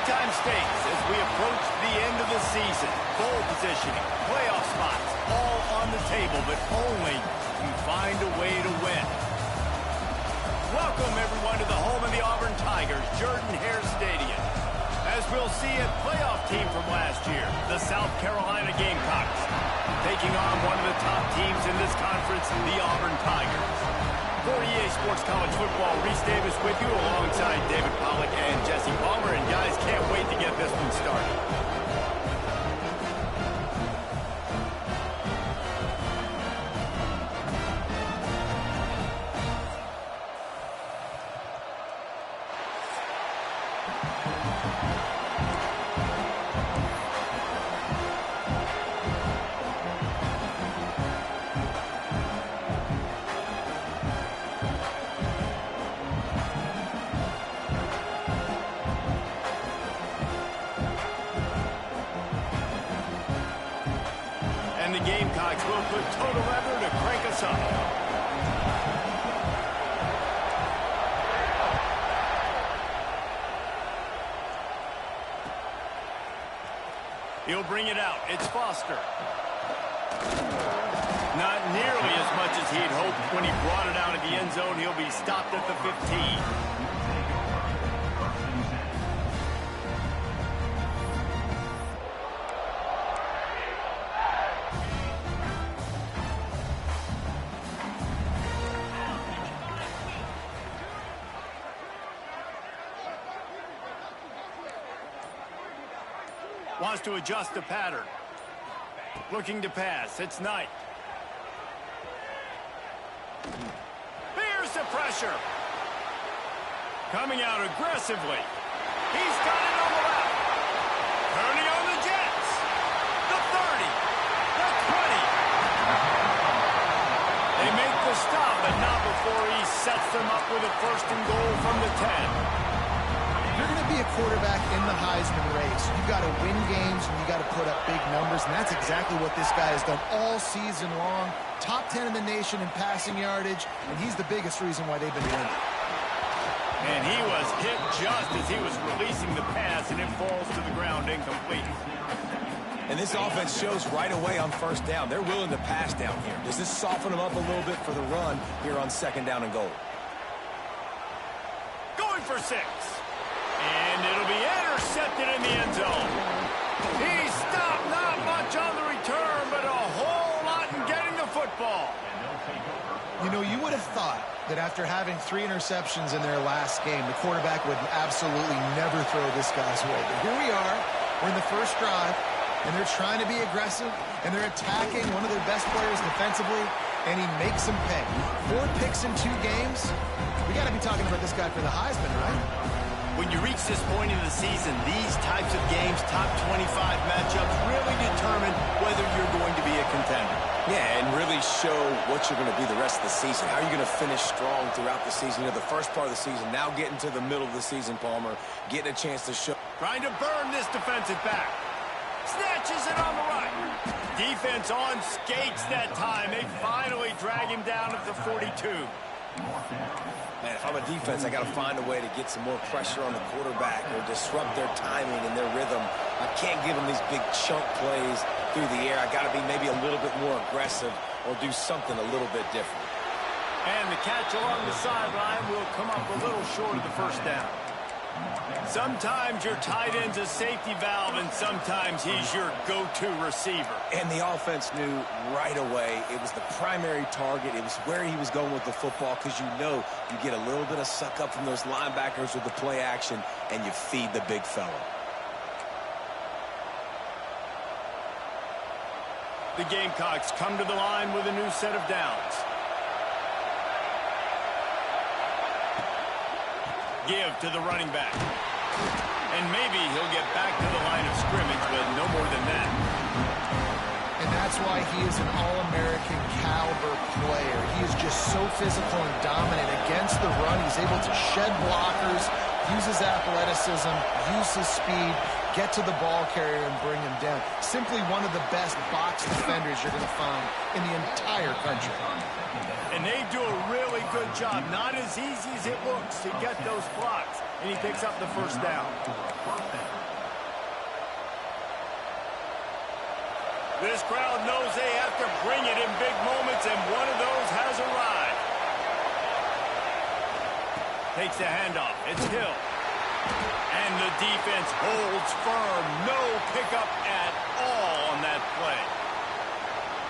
Big-time stakes as we approach the end of the season. Bowl positioning, playoff spots, all on the table, but only to find a way to win. Welcome, everyone, to the home of the Auburn Tigers, Jordan-Hare Stadium. As we'll see a playoff team from last year, the South Carolina Gamecocks, taking on one of the top teams in this conference, the Auburn Tigers. For EA Sports College Football, Reese Davis with you alongside David Pollack and Jesse Palmer. And guys, can't wait to get this one started. And the Gamecocks will put total effort to crank us up. He'll bring it out. It's Foster. Not nearly as much as he'd hoped when he brought it out of the end zone. He'll be stopped at the 15. Wants to adjust the pattern. Looking to pass. It's Knight. Bears the pressure. Coming out aggressively. He's got it on the left. Turning on the Jets. The 30. The 20. They make the stop, but not before he sets them up with a first and goal from the 10. You're going to be a quarterback in the Heisman race. You've got to win games, and you got to put up big numbers, and that's exactly what this guy has done all season long. Top 10 in the nation in passing yardage, and he's the biggest reason why they've been winning. And he was hit just as he was releasing the pass, and it falls to the ground incomplete. And this offense shows right away on first down. They're willing to pass down here. Does this soften them up a little bit for the run here on second down and goal? Going for 6. And it'll be intercepted in the end zone. He stopped, not much on the return, but a whole lot in getting the football. You know, you would have thought that after having 3 interceptions in their last game, the quarterback would absolutely never throw this guy's way. But here we are. We're in the first drive, and they're trying to be aggressive, and they're attacking one of their best players defensively, and he makes them pay. 4 picks in 2 games. We got to be talking about this guy for the Heisman, right? When you reach this point in the season, these types of games, top 25 matchups, really determine whether you're going to be a contender. Yeah, and really show what you're going to be the rest of the season. How are you going to finish strong throughout the season? You know, the first part of the season, now getting to the middle of the season, Palmer, getting a chance to show. Trying to burn this defensive back. Snatches it on the right. Defense on skates that time. They finally drag him down at the 42. Man, if I'm a defense, I got to find a way to get some more pressure on the quarterback or disrupt their timing and their rhythm. I can't give them these big chunk plays through the air. I got to be maybe a little bit more aggressive or do something a little bit different. And the catch along the sideline will come up a little short of the first down. Sometimes your tight end's a safety valve, and sometimes he's your go-to receiver. And the offense knew right away it was the primary target. It was where he was going with the football because you know you get a little bit of suck up from those linebackers with the play action, and you feed the big fella. The Gamecocks come to the line with a new set of downs. Give to the running back. And maybe he'll get back to the line of scrimmage, but no more than that. And that's why he is an All-American caliber player. He is just so physical and dominant against the run. He's able to shed blockers, use his athleticism, use his speed, get to the ball carrier and bring him down. Simply one of the best box defenders you're going to find in the entire country. And they do a really good job. Not as easy as it looks to get those blocks. And he picks up the first down. This crowd knows they have to bring it in big moments, and one of those has arrived. Takes the handoff. It's Hill. And the defense holds firm. No pickup at all on that play.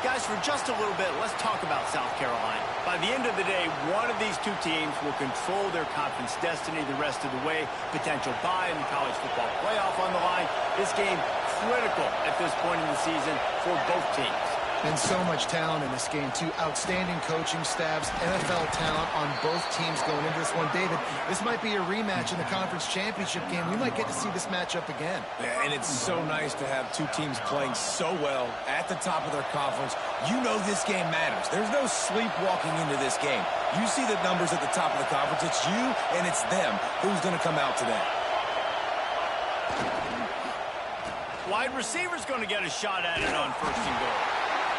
Guys, for just a little bit, let's talk about South Carolina. By the end of the day, one of these two teams will control their conference destiny the rest of the way. Potential bye in the college football playoff on the line. This game critical at this point in the season for both teams. And so much talent in this game, too. Outstanding coaching staffs, NFL talent on both teams going into this one. David, this might be a rematch in the conference championship game. We might get to see this matchup again. Yeah, and it's so nice to have two teams playing so well at the top of their conference. You know this game matters. There's no sleepwalking into this game. You see the numbers at the top of the conference. It's you and it's them. Who's going to come out today? Wide receiver's going to get a shot at it on first and goal.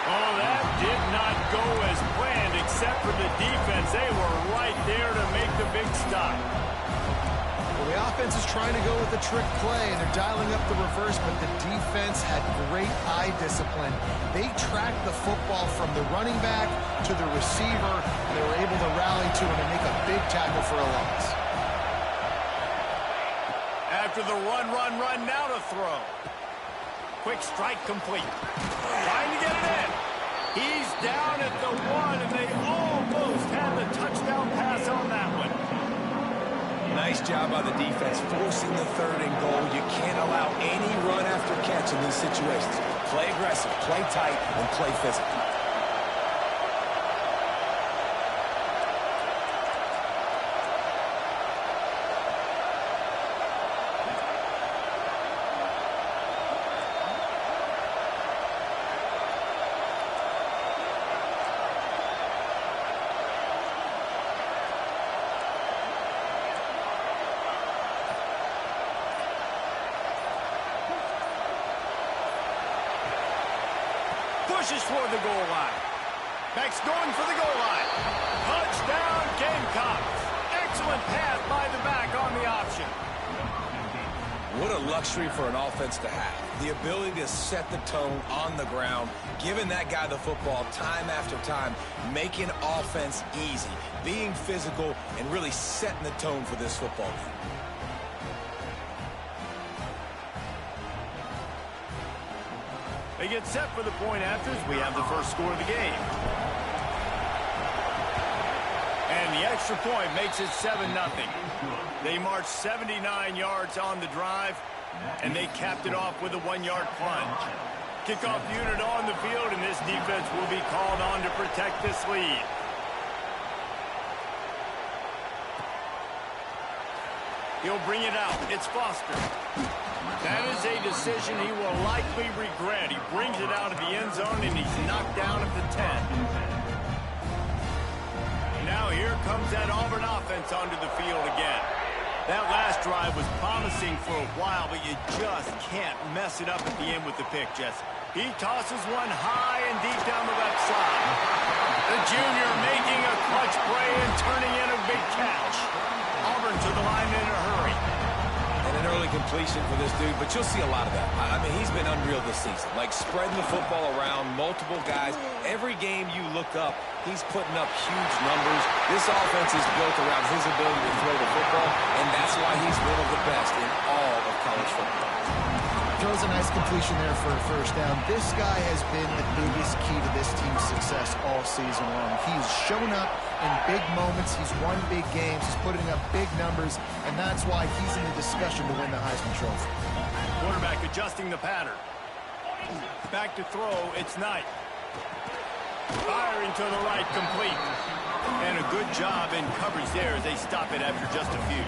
Oh, that did not go as planned, except for the defense. They were right there to make the big stop. Well, the offense is trying to go with the trick play, and they're dialing up the reverse, but the defense had great eye discipline. They tracked the football from the running back to the receiver, and they were able to rally to him and make a big tackle for a loss. After the run, now to throw. Quick strike complete. Trying to get it in. He's down at the 1, and they almost had the touchdown pass on that one. Nice job by the defense, forcing the 3rd and goal. You can't allow any run after catch in these situations. Play aggressive, play tight, and play physical. Pushes toward the goal line. Beck's going for the goal line. Touchdown, Gamecocks. Excellent pass by the back on the option. What a luxury for an offense to have. The ability to set the tone on the ground, giving that guy the football time after time, making offense easy, being physical, and really setting the tone for this football game. They get set for the point afters. We have the first score of the game. And the extra point makes it 7-0. They marched 79 yards on the drive, and they capped it off with a 1-yard plunge. Kickoff unit on the field, and this defense will be called on to protect this lead. He'll bring it out. It's Foster. That is a decision he will likely regret. He brings it out of the end zone, and he's knocked down at the 10. Now here comes that Auburn offense onto the field again. That last drive was promising for a while, but you just can't mess it up at the end with the pick, Jesse. He tosses one high and deep down the left side. The junior making a clutch play and turning in a big catch. Auburn to the line in a hurry. And an early completion for this dude, but you'll see a lot of that. I mean, he's been unreal this season. Like, spreading the football around, multiple guys. Every game you look up, he's putting up huge numbers. This offense is built around his ability to throw the football, and that's why he's one of the best in all of college football. Throws a nice completion there for a first down. This guy has been the biggest key to this team's success all season long. He's shown up in big moments. He's won big games. He's putting up big numbers, and that's why he's in the discussion to win the Heisman Trophy. Quarterback adjusting the pattern. Back to throw. It's Knight. Firing to the right, complete. And a good job in coverage there as they stop it after just a few.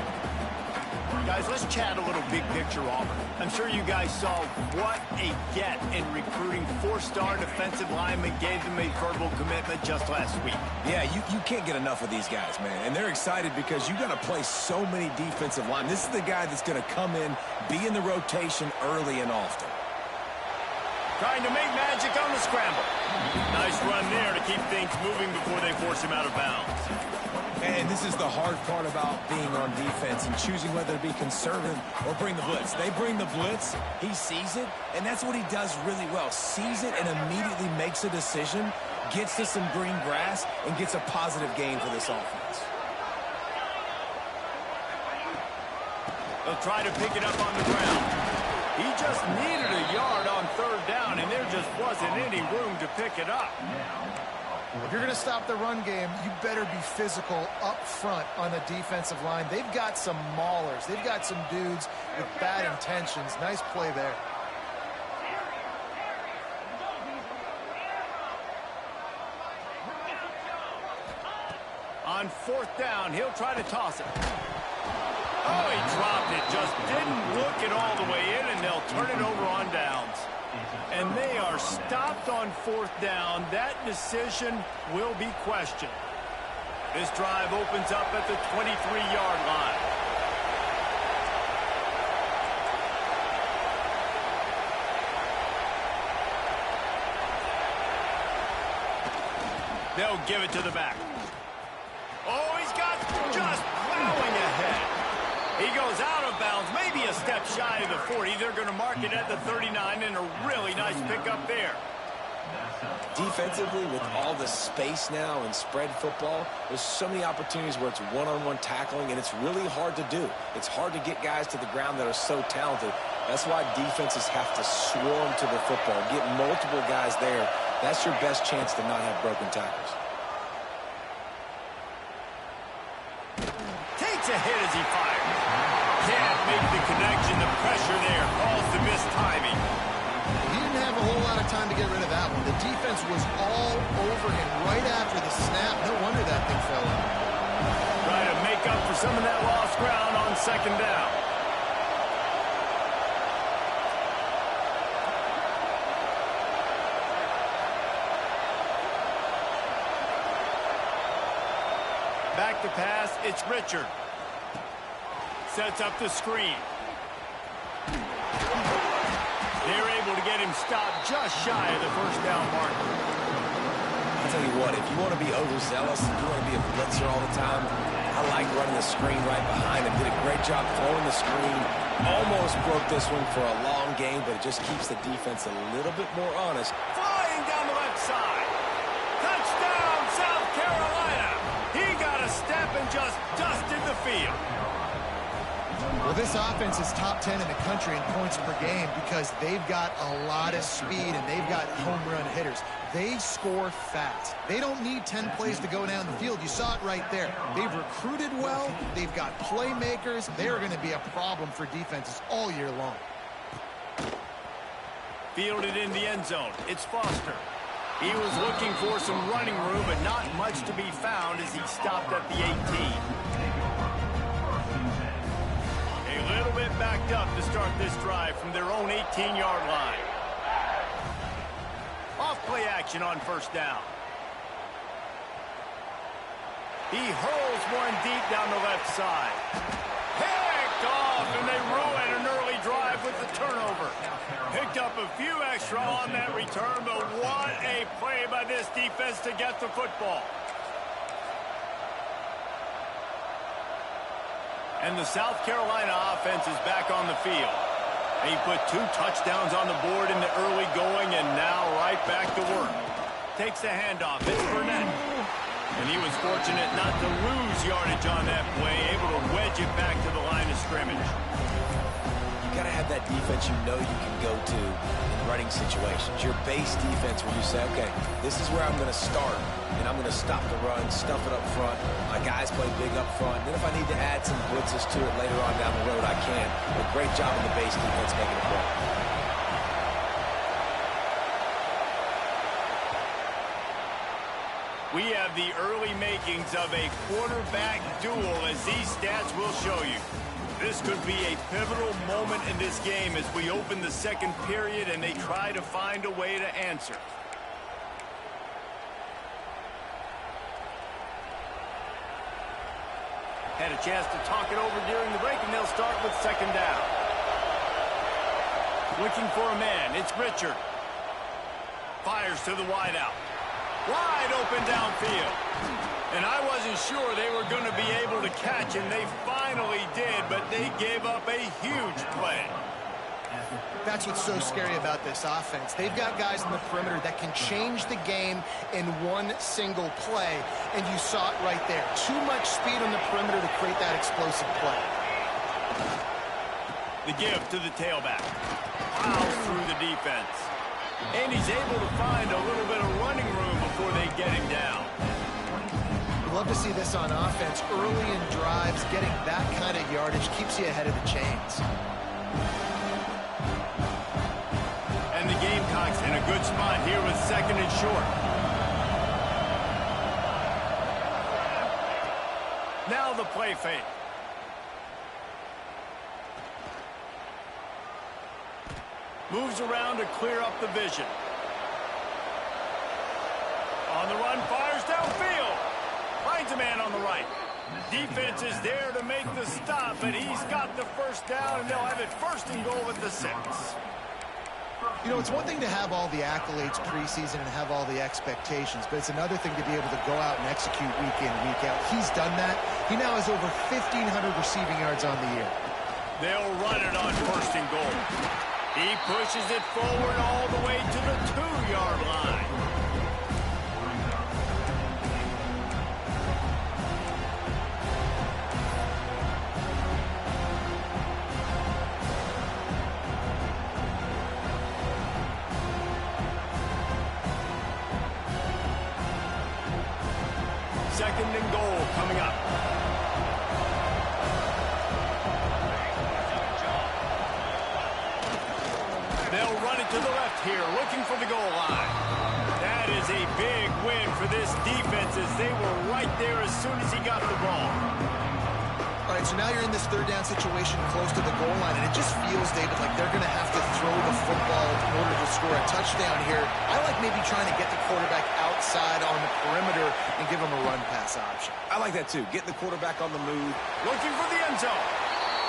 Guys, let's chat a little big picture Auburn. I'm sure you guys saw what a get in recruiting 4-star defensive linemen gave them a verbal commitment just last week. Yeah, you can't get enough of these guys, man. And they're excited because you got to play so many defensive linemen. This is the guy that's going to come in, be in the rotation early and often. Trying to make magic on the scramble. Nice run there to keep things moving before they force him out of bounds. And this is the hard part about being on defense and choosing whether to be conservative or bring the blitz. They bring the blitz, he sees it, and that's what he does really well. Sees it and immediately makes a decision, gets to some green grass, and gets a positive gain for this offense. They'll try to pick it up on the ground. He just needed a yard on third down, and there just wasn't any room to pick it up. If you're going to stop the run game, you better be physical up front on the defensive line. They've got some maulers. They've got some dudes with bad intentions. Nice play there. On fourth down, he'll try to toss it. Oh, he dropped it. Just didn't look it all the way in, and they'll turn it over on downs. And they are stopped on fourth down. That decision will be questioned. This drive opens up at the 23-yard line. They'll give it to the back. Oh, he's got just plowing ahead. He goes out of bounds, maybe a step shy of the 40. They're going to mark it at the 39, and a really nice pickup there. Defensively, with all the space now and spread football, there's so many opportunities where it's one-on-one tackling, and it's really hard to do. It's hard to get guys to the ground that are so talented. That's why defenses have to swarm to the football, get multiple guys there. That's your best chance to not have broken tackles. Takes a hit as he fires. Can't make the connection. The pressure there caused the missed timing. He didn't have a whole lot of time to get rid of that one. The defense was all over him right after the snap. No wonder that thing fell in. Try to make up for some of that lost ground on second down. Back to pass, it's Richard. Sets up the screen. They're able to get him stopped just shy of the first down marker. I'll tell you what, if you want to be overzealous, if you want to be a blitzer all the time, I like running the screen right behind him. Did a great job throwing the screen. Almost broke this one for a long game, but it just keeps the defense a little bit more honest. Flying down the left side. Touchdown, South Carolina. He got a step and just dusted the field. Well, this offense is top 10 in the country in points per game because they've got a lot of speed and they've got home run hitters. They score fast. They don't need 10 plays to go down the field. You saw it right there. They've recruited well. They've got playmakers. They're going to be a problem for defenses all year long. Fielded in the end zone. It's Foster. He was looking for some running room, but not much to be found as he stopped at the 18. A little bit backed up to start this drive from their own 18-yard line. Off play action on first down. He hurls one deep down the left side. Picked off, and they ruin an early drive with the turnover. Picked up a few extra on that return, but what a play by this defense to get the football. And the South Carolina offense is back on the field. He put 2 touchdowns on the board in the early going, and now right back to work. Takes the handoff. It's Burnett. And he was fortunate not to lose yardage on that play, able to wedge it back to the line of scrimmage. You got to have that defense you know you can go to in running situations. Your base defense where you say, okay, this is where I'm going to start, and I'm going to stop the run, stuff it up front. My guys play big up front. Then if I need to add some blitzes to it later on down the road, I can. But great job in the base defense making a play. We have the early makings of a quarterback duel, as these stats will show you. This could be a pivotal moment in this game as we open the second period and they try to find a way to answer. Had a chance to talk it over during the break, and they'll start with second down. Looking for a man, it's Richard. Fires to the wideout. Wide open downfield. And I wasn't sure they were going to be able to catch him. They finally did, but they gave up a huge play. That's what's so scary about this offense. They've got guys in the perimeter that can change the game in one single play, and you saw it right there. Too much speed on the perimeter to create that explosive play. The give to the tailback. Plows through the defense. And he's able to find a little bit of running room before they get him down. We love to see this on offense. Early in drives, getting that kind of yardage keeps you ahead of the chains. And the Gamecocks in a good spot here with 2nd and short. Now the play fake. Moves around to clear up the vision. On the run, fires downfield. Finds a man on the right. Defense is there to make the stop, but he's got the first down, and they'll have it 1st and goal at the 6. You know, it's one thing to have all the accolades preseason and have all the expectations, but it's another thing to be able to go out and execute week in, week out. He's done that. He now has over 1,500 receiving yards on the year. They'll run it on 1st and goal. He pushes it forward all the way to the 2-yard line. Second and goal coming up. They'll run it to the left here, looking for the goal line. That is a big win for this defense as they were right there as soon as he got the ball. All right, so now you're in this 3rd down situation close to the goal line, and it just feels, David, like they're going to have to throw the football in order to score a touchdown here. I like maybe trying to get the quarterback outside on the perimeter and give him a run-pass option. I like that, too. Getting the quarterback on the move. Looking for the end zone.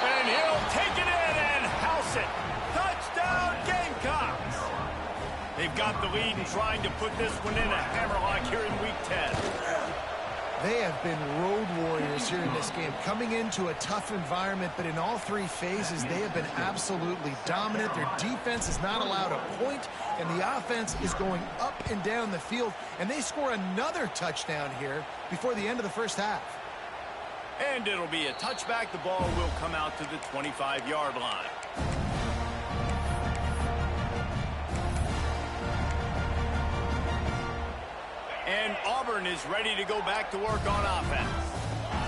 And he'll take it in and house it. Touchdown, Gamecocks! They've got the lead and trying to put this one in a hammerlock here in Week 10. They have been road warriors here in this game, coming into a tough environment, but in all 3 phases, they have been absolutely dominant. Their defense is not allowed a point, and the offense is going up and down the field, and they score another touchdown here before the end of the 1st half. And it'll be a touchback. The ball will come out to the 25-yard line. And Auburn is ready to go back to work on offense.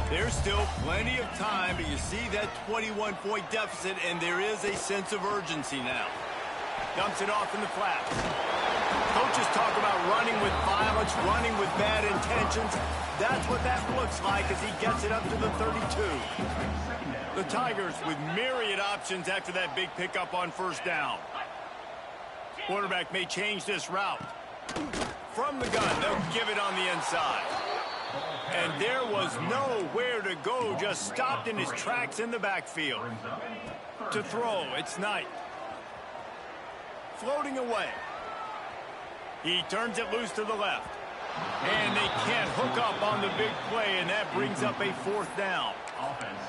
There's still plenty of time, but you see that 21-point deficit, and there is a sense of urgency now. Dumps it off in the flats. Coaches talk about running with violence, running with bad intentions. That's what that looks like as he gets it up to the 32. The Tigers with myriad options after that big pickup on 1st down. Quarterback may change this route. From the gun, they'll give it on the inside. And there was nowhere to go, just stopped in his tracks in the backfield. To throw, it's Knight. Floating away. He turns it loose to the left. And they can't hook up on the big play, and that brings up a 4th down.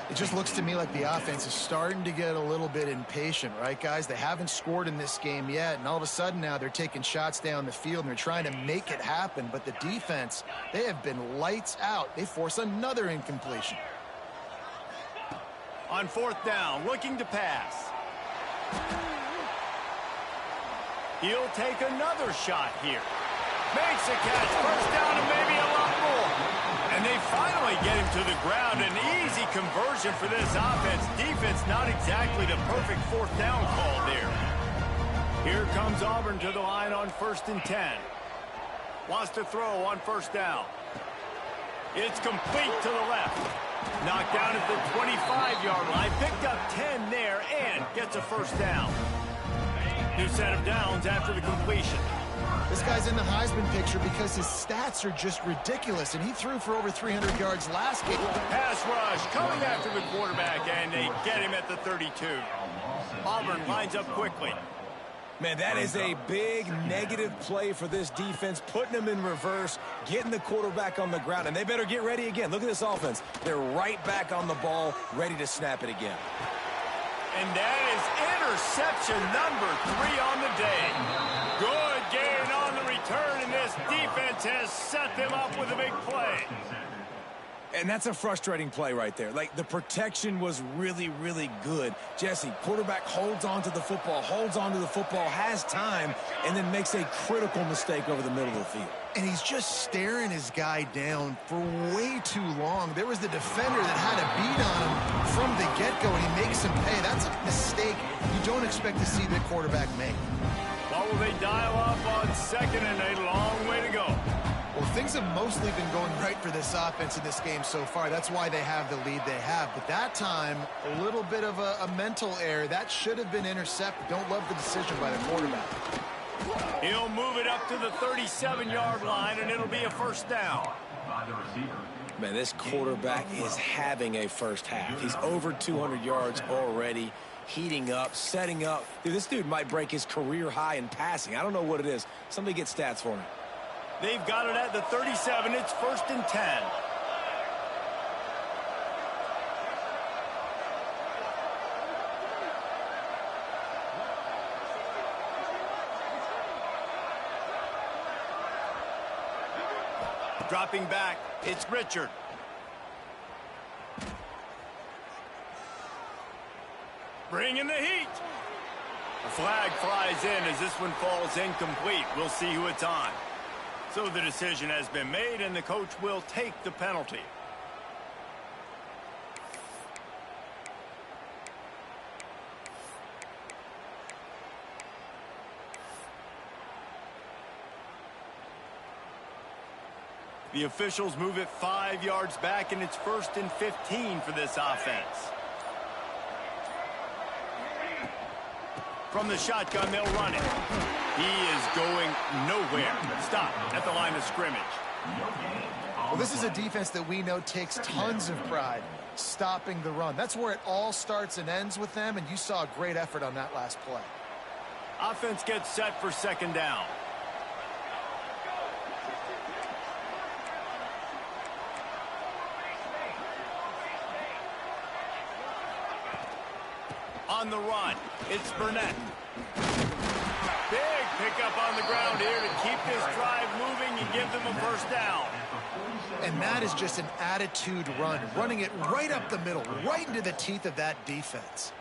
It just looks to me like the offense is starting to get a little bit impatient, right, guys? They haven't scored in this game yet, and all of a sudden now they're taking shots down the field, and they're trying to make it happen. But the defense, they have been lights out. They force another incompletion. On 4th down, looking to pass. He'll take another shot here. Makes a catch, 1st down, and maybe a lot more. And they finally get him to the ground. An easy conversion for this offense. Defense not exactly the perfect 4th down call there. Here comes Auburn to the line on 1st and 10. Wants to throw on 1st down. It's complete to the left. Knocked down at the 25-yard line. Picked up 10 there and gets a 1st down. New set of downs after the completion. This guy's in the Heisman picture because his stats are just ridiculous, and he threw for over 300 yards last game. Pass rush coming after the quarterback, and they get him at the 32. Auburn lines up quickly. Man, that is a big negative play for this defense, putting them in reverse, getting the quarterback on the ground, and they better get ready again. Look at this offense. They're right back on the ball, ready to snap it again. And that is interception number 3 on the day. Good gain on the return, and this defense has set them up with a big play. And that's a frustrating play right there. Like, the protection was really, really good. Jesse, quarterback holds on to the football, has time, and then makes a critical mistake over the middle of the field. And he's just staring his guy down for way too long. There was the defender that had a beat on him from the get-go, and he makes him pay. That's a mistake you don't expect to see the quarterback make. What will they dial up on second, and a long way to go? Well, things have mostly been going right for this offense in this game so far. That's why they have the lead they have. But that time, a little bit of a mental error. That should have been intercepted. Don't love the decision by the quarterback. He'll move it up to the 37-yard line, and it'll be a first down. Man, this quarterback is having a first half. He's over 200 yards already, heating up, setting up. Dude, this dude might break his career high in passing. I don't know what it is. Somebody get stats for me. They've got it at the 37. It's 1st and 10. Dropping back, it's Richard. Bringing the heat. A flag flies in as this one falls incomplete. We'll see who it's on. So the decision has been made, and the coach will take the penalty. The officials move it 5 yards back, and it's 1st and 15 for this offense. From the shotgun, they'll run it. He is going nowhere. Stop at the line of scrimmage. Well, this is a defense that we know takes tons of pride stopping the run. That's where it all starts and ends with them, and you saw a great effort on that last play. Offense gets set for 2nd down. On the run, it's Burnett. Big pickup on the ground here to keep this drive moving and give them a first down. And that is just an attitude run, running it right up the middle, right into the teeth of that defense.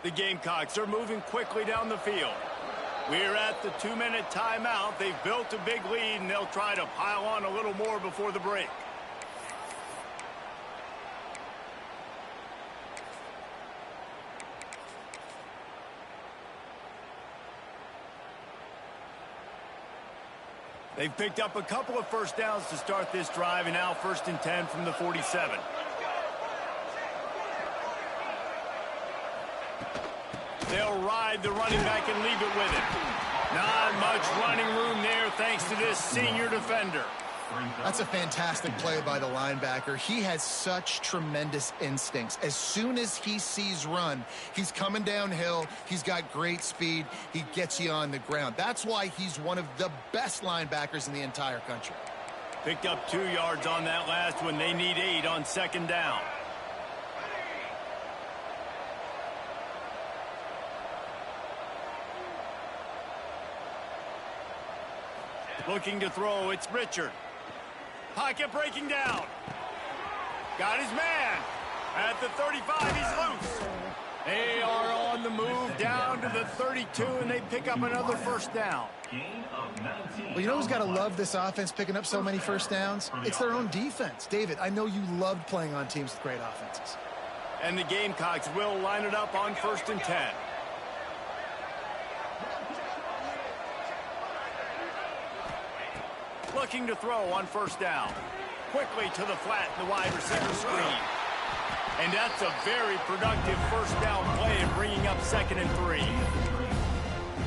The Gamecocks are moving quickly down the field. We're at the 2-minute timeout. They've built a big lead, and they'll try to pile on a little more before the break. They've picked up a couple of first downs to start this drive, and now 1st and 10 from the 47. They'll ride the running back and leave it with him. Not much running room there thanks to this senior defender. That's a fantastic play by the linebacker. He has such tremendous instincts. As soon as he sees run, he's coming downhill. He's got great speed. He gets you on the ground. That's why he's one of the best linebackers in the entire country. Picked up 2 yards on that last one. They need 8 on 2nd down. Looking to throw, it's Richard. Pocket breaking down. Got his man. At the 35, he's loose. They are on the move down to the 32, and they pick up another first down. Well, you know who's got to love this offense picking up so many first downs? It's their own defense. David, I know you loved playing on teams with great offenses. And the Gamecocks will line it up on 1st and 10. Looking to throw on 1st down. Quickly to the flat in the wide receiver screen. And that's a very productive 1st down play and bringing up 2nd and 3.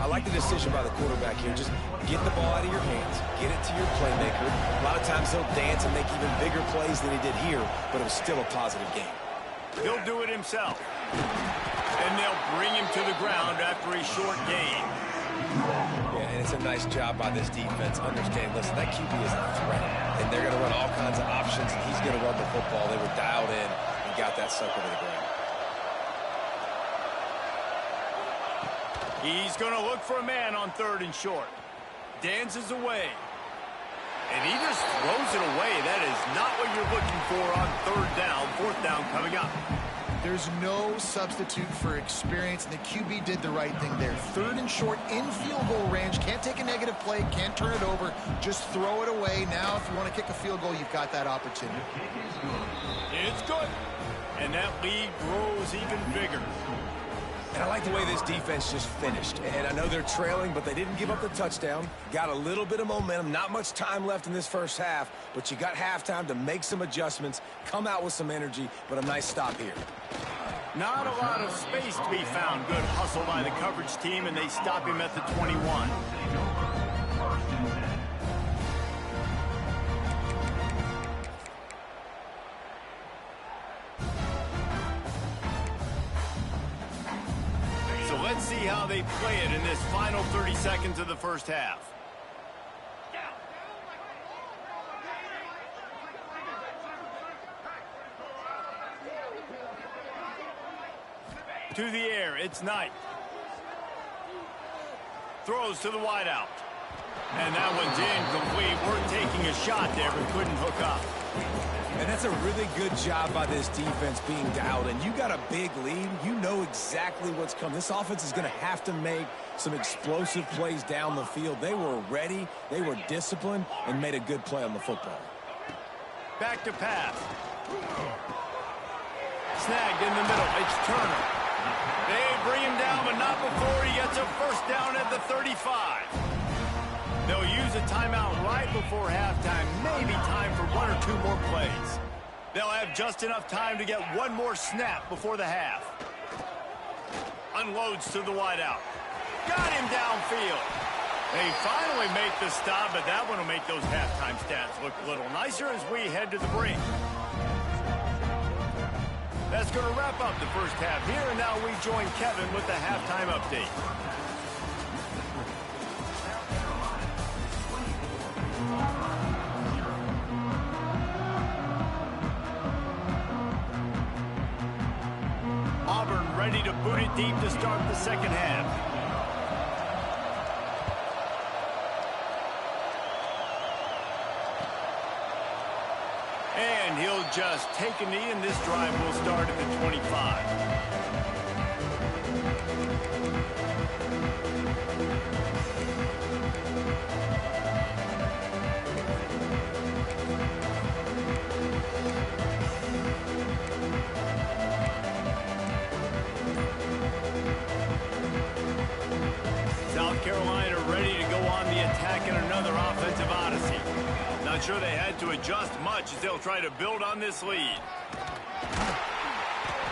I like the decision by the quarterback here. Just get the ball out of your hands, get it to your playmaker. A lot of times he'll dance and make even bigger plays than he did here, but it was still a positive game. He'll do it himself. And they'll bring him to the ground after a short gain. Yeah, and it's a nice job by this defense. Understand, listen, that QB is a threat, and they're going to run all kinds of options, and he's going to run the football. They were dialed in and got that sucker to the ground. He's going to look for a man on 3rd and short. Dances away. And he just throws it away. That is not what you're looking for on 3rd down. 4th down coming up. There's no substitute for experience, and the QB did the right thing there. 3rd and short in field goal range. Can't take a negative play, can't turn it over. Just throw it away. Now, if you want to kick a field goal, you've got that opportunity. It's good. And that lead grows even bigger. And I like the way this defense just finished. And I know they're trailing, but they didn't give up the touchdown. Got a little bit of momentum. Not much time left in this first half, but you got halftime to make some adjustments, come out with some energy, but a nice stop here. Not a lot of space to be found. Good hustle by the coverage team, and they stop him at the 21. So let's see how they play it in this final 30 seconds of the first half. To the air, it's Knight. Throws to the wideout. And that one's incomplete. We're taking a shot there, but couldn't hook up. And that's a really good job by this defense being dialed in. You got a big lead. You know exactly what's coming. This offense is going to have to make some explosive plays down the field. They were ready, they were disciplined, and made a good play on the football. Back to pass. Snagged in the middle. It's Turner. They bring him down, but not before he gets a first down at the 35. They'll use a timeout right before halftime. Maybe time for 1 or 2 more plays. They'll have just enough time to get one more snap before the half. Unloads to the wideout. Got him downfield. They finally make the stop, but that one will make those halftime stats look a little nicer as we head to the break. That's going to wrap up the first half here, and now we join Kevin with the halftime update. Auburn ready to boot it deep to start the second half. And he'll just take a knee, and this drive will start at the 25. South Carolina ready to go on the attack in another offensive odyssey. Not sure they had to adjust much as they'll try to build on this lead.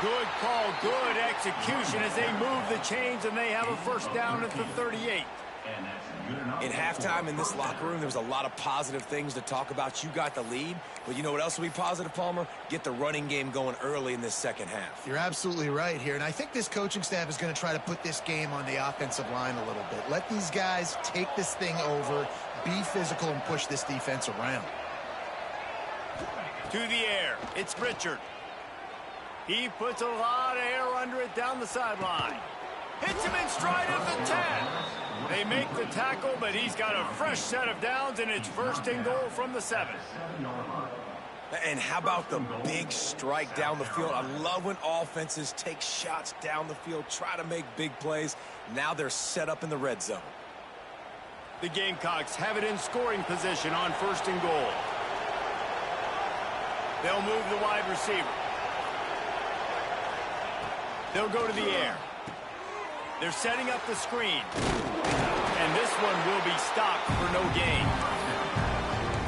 Good call, good execution as they move the chains, and they have a first down at the 38. In halftime in this locker room, there was a lot of positive things to talk about. You got the lead, but you know what else will be positive, Palmer? Get the running game going early in this second half. You're absolutely right here, and I think this coaching staff is going to try to put this game on the offensive line a little bit. Let these guys take this thing over, be physical, and push this defense around. To the air, it's Richard. He puts a lot of air under it down the sideline. Hits him in stride at the 10. They make the tackle, but he's got a fresh set of downs, and it's first and goal from the 7. And how about the big strike down the field? I love when offenses take shots down the field, try to make big plays. Now they're set up in the red zone. The Gamecocks have it in scoring position on first and goal. They'll move the wide receiver. They'll go to the air. They're setting up the screen. And this one will be stopped for no gain.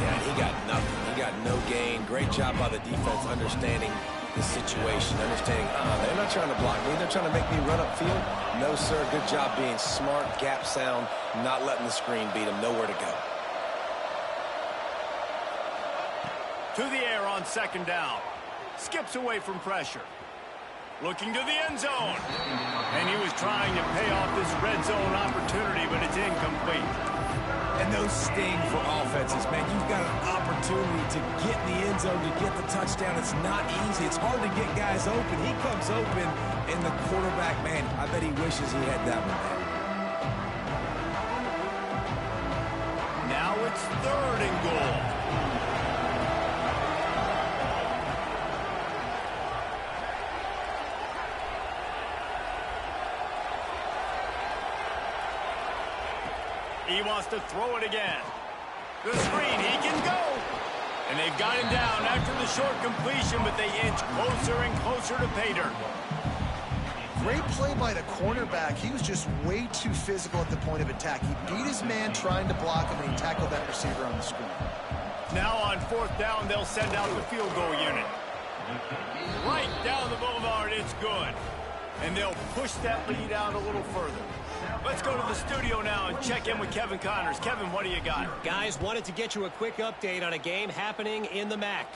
Yeah, he got nothing. He got no gain. Great job by the defense understanding the situation, understanding, they're not trying to block me. They're trying to make me run upfield. No, sir. Good job being smart, gap sound, not letting the screen beat him. Nowhere to go. To the air on second down. Skips away from pressure. Looking to the end zone. And he was trying to pay off this red zone opportunity, but it's incomplete. And those sting for offenses, man. You've got an opportunity to get in the end zone, to get the touchdown. It's not easy. It's hard to get guys open. He comes open, and the quarterback, man, I bet he wishes he had that one there. Now it's 3rd and goal. He wants to throw it again. The screen, he can go. And they've got him down after the short completion, but they inch closer and closer to pay dirt. Great play by the cornerback. He was just way too physical at the point of attack. He beat his man trying to block him, and he tackled that receiver on the screen. Now on 4th down, they'll send out the field goal unit. Right down the boulevard, it's good. And they'll push that lead out a little further. Let's go to the studio now and check in with Kevin Connors. Kevin, what do you got? Guys, wanted to get you a quick update on a game happening in the MAC.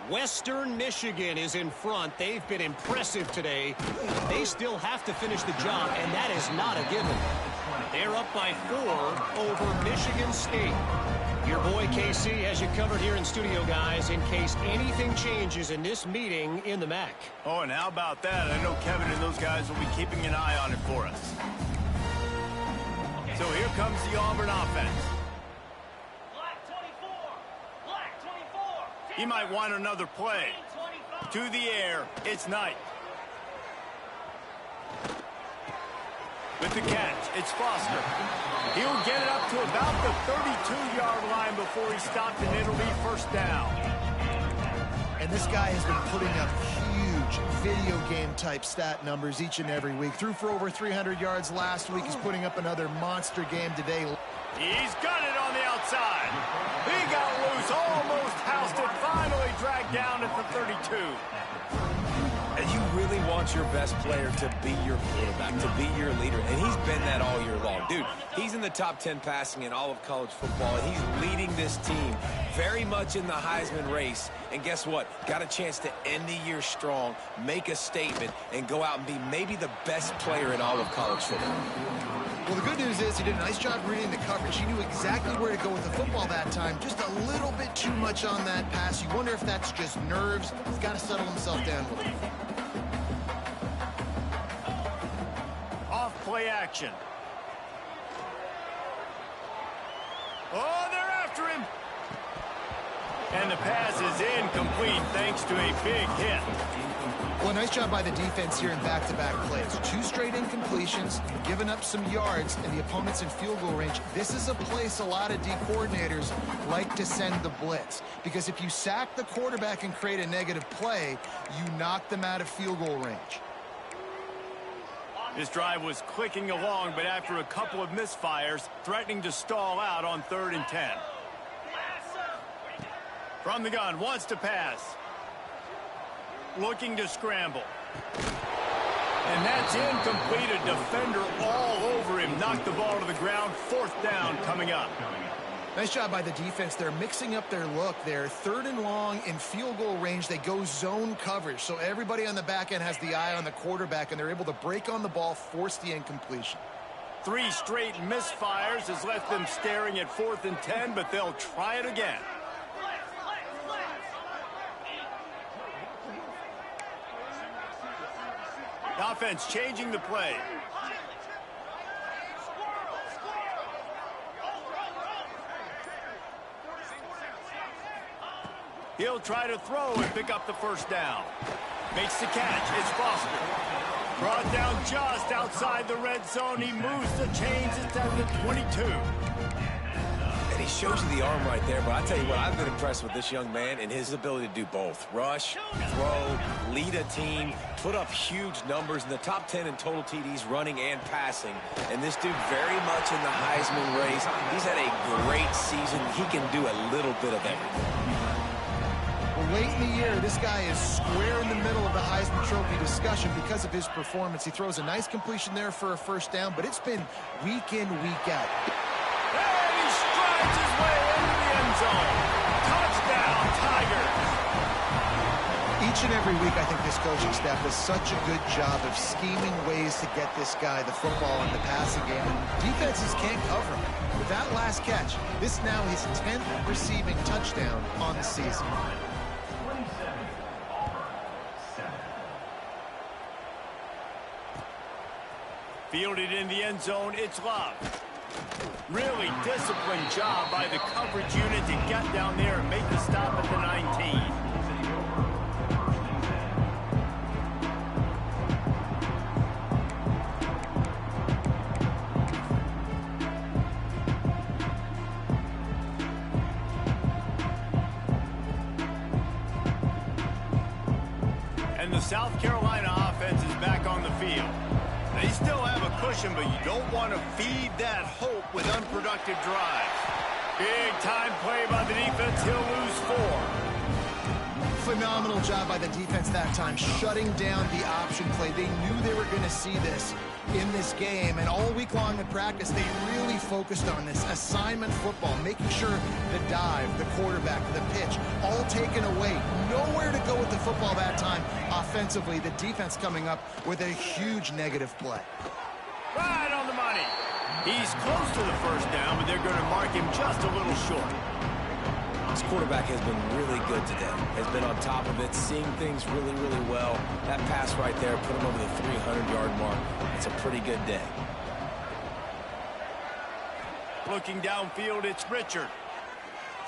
Western Michigan is in front. They've been impressive today. They still have to finish the job, and that is not a given. They're up by 4 over Michigan State. Your boy KC has you covered here in studio, guys, in case anything changes in this meeting in the MAC. Oh, and how about that? I know Kevin and those guys will be keeping an eye on it for us. So here comes the Auburn offense. Black 24. Black 24. He might want another play. To the air, it's Knight. With the catch, it's Foster. He'll get it up to about the 32-yard line before he stopped, and it'll be 1st down. And this guy has been putting up huge video game type stat numbers each and every week. Threw for over 300 yards last week. He's putting up another monster game today. He's got it on the outside. He got loose, almost housed it, finally dragged down at the 32. And you really want your best player to be your quarterback, to be your leader. And he's been that all year long. Dude, he's in the top 10 passing in all of college football. And he's leading this team very much in the Heisman race. And guess what? Got a chance to end the year strong, make a statement, and go out and be maybe the best player in all of college football. Well, the good news is he did a nice job reading the coverage. He knew exactly where to go with the football that time. Just a little bit too much on that pass. You wonder if that's just nerves. He's got to settle himself down a little bit. Off play action. Oh, they're after him. And the pass is incomplete thanks to a big hit. Well, nice job by the defense here in back-to-back plays. 2 straight incompletions, giving up some yards, and the opponent's in field goal range. This is a place a lot of D coordinators like to send the blitz. Because if you sack the quarterback and create a negative play, you knock them out of field goal range. This drive was clicking along, but after a couple of misfires, threatening to stall out on 3rd and 10. From the gun, wants to pass. Looking to scramble. And that's incomplete. A defender all over him. Knocked the ball to the ground. 4th down coming up. Nice job by the defense. They're mixing up their look there. 3rd and long in field goal range. They go zone coverage. So everybody on the back end has the eye on the quarterback, and they're able to break on the ball, force the incompletion. 3 straight misfires has left them staring at 4th and 10, but they'll try it again. The offense changing the play. He'll try to throw and pick up the 1st down. Makes the catch. It's Foster. Brought down just outside the red zone. He moves the chains. It's down to 22. And he shows you the arm right there, but I tell you what, I've been impressed with this young man and his ability to do both. Rush, throw, lead a team, put up huge numbers in the top 10 in total TDs running and passing. And this dude very much in the Heisman race. He's had a great season. He can do a little bit of everything. Well, late in the year, this guy is square in the middle of the Heisman Trophy discussion because of his performance. He throws a nice completion there for a first down, but it's been week in, week out. And he strides his way into the end zone. Touchdown, Tigers. Each and every week, I think this coaching staff does such a good job of scheming ways to get this guy the football in the passing game, and defenses can't cover him. With that last catch, this now his 10th receiving touchdown on the season. Fielded in the end zone, it's Love. Really disciplined job by the coverage unit to get down there and make the stop at the 19. And the South Carolina offense is back on the field. They still have a cushion, but you don't want to feed that hope with unproductive drives. Big time play by the defense. He'll lose 4. Phenomenal job by the defense that time, shutting down the option play. They knew they were going to see this in this game, and all week long in practice, they really focused on this assignment football, making sure the dive, the quarterback, the pitch, all taken away. Nowhere to go with the football that time offensively. The defense coming up with a huge negative play. Right on the money. He's close to the first down, but they're going to mark him just a little short. This quarterback has been really good today. Has been on top of it, seeing things really, really well. That pass right there put him over the 300-yard mark. It's a pretty good day. Looking downfield, it's Richard.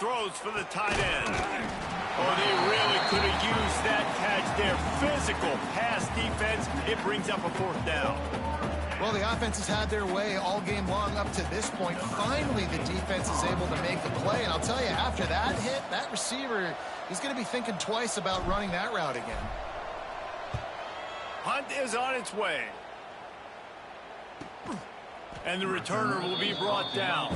Throws for the tight end. Oh, they really could have used that catch there. Physical pass defense. It brings up a 4th down. Well, the offense has had their way all game long up to this point. Finally, the defense is able to make the play. And I'll tell you, after that hit, that receiver, he's going to be thinking twice about running that route again. Hunt is on its way. And the returner will be brought down.